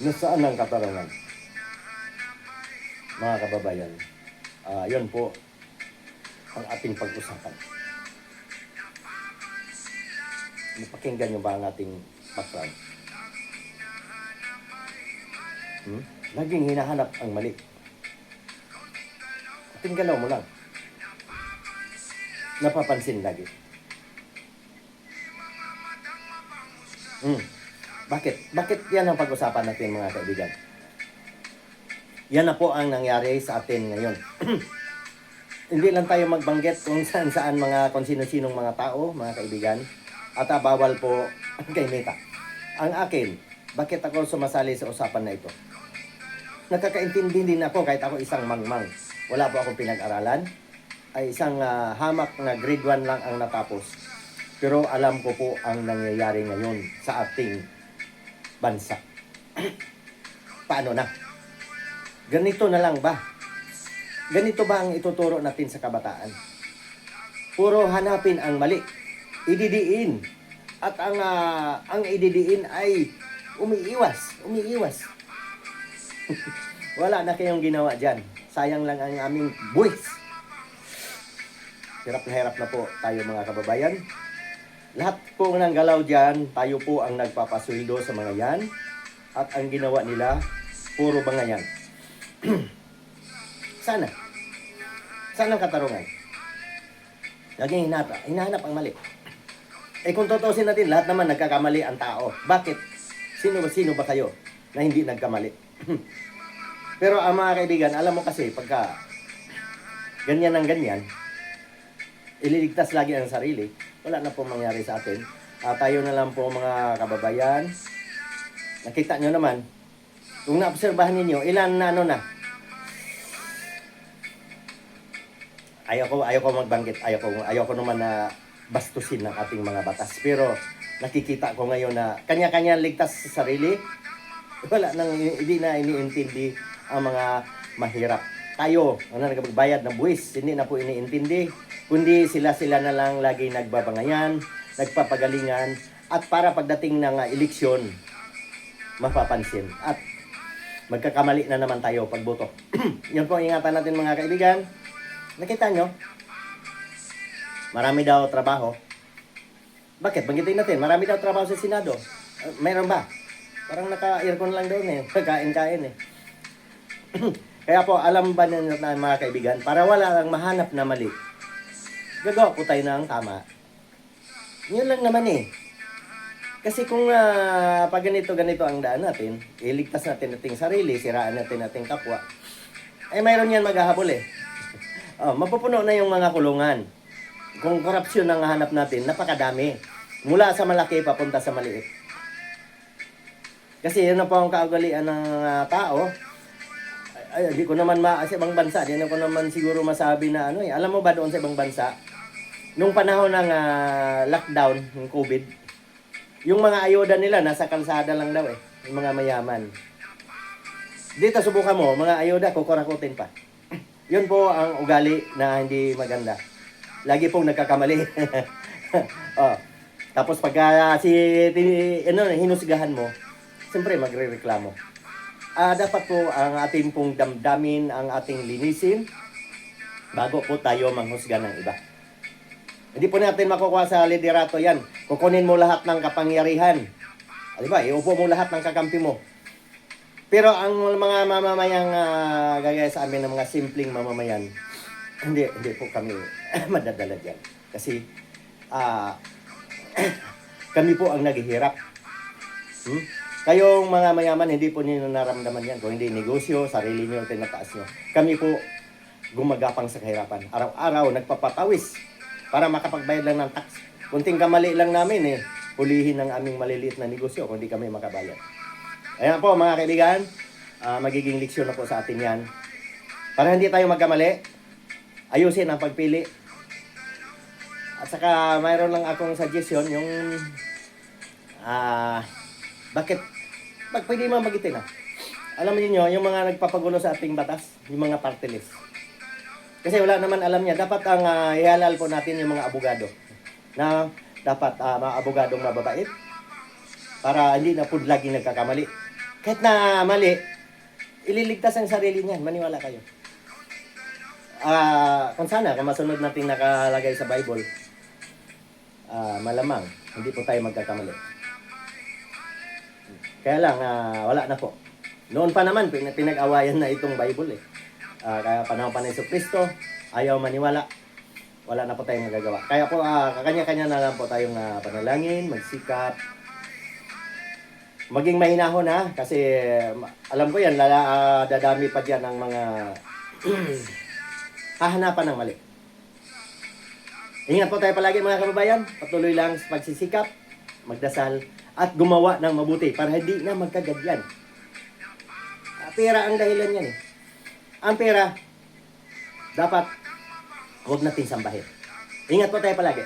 Nasaan ang katarungan, mga kababayan? Yun po ang ating pag-usapan. Napakinggan nyo ba ang ating background? Laging hinahanap ang mali. Ating galaw mo lang. Napapansin lagi. Bakit? Bakit yan ang pag-usapan natin, mga kaibigan? Yan na po ang nangyari sa atin ngayon. Hindi lang tayo magbanggit kung saan-saan kung sino-sinong mga tao, mga kaibigan. At bawal po kay Meta. Ang akin, bakit ako sumasali sa usapan na ito? Nakakaintindi din ako kahit ako isang mangmang. Wala po akong pinag-aralan. Ay isang hamak na grade 1 lang ang natapos. Pero alam ko po ang nangyayari ngayon sa ating bansa. Paano na? Ganito na lang ba? Ganito ba ang ituturo natin sa kabataan? Puro hanapin ang mali. Ididiin. At ang ididiin ay umiiwas. Wala na kayong ginawa dyan. Sayang lang ang aming buwis. Hirap na po tayo, mga kababayan. Lahat po ng galaw dyan, tayo po ang nagpapasweldo sa mga yan. At ang ginawa nila, puro bangayan. Sana ang katarungan. Laging hinahanap ang mali. Kung tutusin natin, lahat naman nagkakamali ang tao. Bakit? Sino ba kayo na hindi nagkamali? Pero mga kaibigan, alam mo kasi, pagka ganyan ang ganyan, ililigtas lagi ang sarili, wala na po mangyari sa atin. Tayo na lang po, mga kababayan. Nakita nyo naman, kung naobserbahan ninyo, ilan na ayaw ko magbanggit, ayaw ko naman na bastusin ng ating mga batas. Pero nakikita ko ngayon na kanya-kanya ligtas sa sarili. Wala nang, hindi na iniintindi ang mga mahirap. Tayo, ang nagbayad ng buwis, hindi na po iniintindi. Kundi sila na lang lagi nagbabangayan, nagpapagalingan, at para pagdating ng eleksyon, mapapansin. At magkakamali na naman tayo pagboto. Yan po ang ingatan natin, mga kaibigan. Nakita nyo? Marami daw trabaho. Bakit? Banggitin natin, marami daw trabaho sa Senado. Mayroon ba? Parang naka-aircon lang doon Kain-kain Kaya po, alam ba ninyo na, mga kaibigan, para wala lang mahanap na mali, gagawa po tayo ng tama. Yun lang naman Kasi kung pag ganito ang daan natin, iligtas natin ating sarili, siraan natin ating kapwa, mayroon yan maghahabol mapupuno na yung mga kulungan. Kung korupsyon ang hanap natin, napakadami. Mula sa malaki papunta sa maliit. Kasi yun na po ang kaugalian ng tao. Di ko naman sa ibang bansa, di ko naman siguro masabi na Alam mo ba doon sa ibang bansa, nung panahon ng lockdown, ng COVID, yung mga ayuda nila, nasa kalsada lang daw yung mga mayaman. Dito, subukan mo, mga ayuda, kukurakutin pa. Yun po ang ugali na hindi maganda. Lagi pong nagkakamali. Tapos pagka hinusgahan mo, siyempre magre-reklamo. Dapat po ang ating pong damdamin, ang ating linisin, bago po tayo manghusga ng iba. Hindi po natin makukuha sa liderato yan. Kukunin mo lahat ng kapangyarihan. Diba? Iupo mo lahat ng kakampi mo. Pero ang mga mamamayang gagaya sa amin ng mga simpleng mamamayan, hindi po kami madadala dyan. Kasi kami po ang naghihirap. Kayong mga mayaman, hindi po ninyo naramdaman yan. Kung hindi negosyo, sarili nyo, tinataas nyo. Kami po gumagapang sa kahirapan. Araw-araw, nagpapatawis para makapagbayad lang ng tax. Kunting kamali lang namin hulihin ng aming maliliit na negosyo kung hindi kami makabayad. Ayan po, mga kaibigan, magiging leksyon na po sa atin yan. Para hindi tayo magkamali, ayusin ang pagpili. At saka mayroon lang akong suggestion, yung bakit pwede mo magitin Alam niyo yung mga nagpapagulo sa ating batas, yung mga party list. Kasi wala naman alam niya, dapat ang ihalal po natin yung mga abogado. Na dapat mga abogadong mababait para hindi na po laging nagkakamali. Kahit na mali, ililigtas ang sarili niyan. Maniwala kayo. Kung sana, kung masunod natin nakalagay sa Bible, malamang, hindi po tayo magkakamali. Kaya lang, wala na po. Noon pa naman, pinag-awayan na itong Bible eh. Kaya panahon pa ni Kristo, ayaw maniwala. Wala na po tayong magagawa. Kaya po, kakanya-kanya na lang po tayong panalangin, magsikap. Maging mahinahon ha, kasi alam ko yan, dadami pa dyan ang mga hahanapan ng mali. Ingat po tayo palagi mga kababayan. Patuloy lang sa pagsisikap, magdasal, at gumawa ng mabuti para hindi na magkagadyan. Pera ang dahilan yan eh. Ang pera, dapat huwag natin sambahin. Ingat po tayo palagi.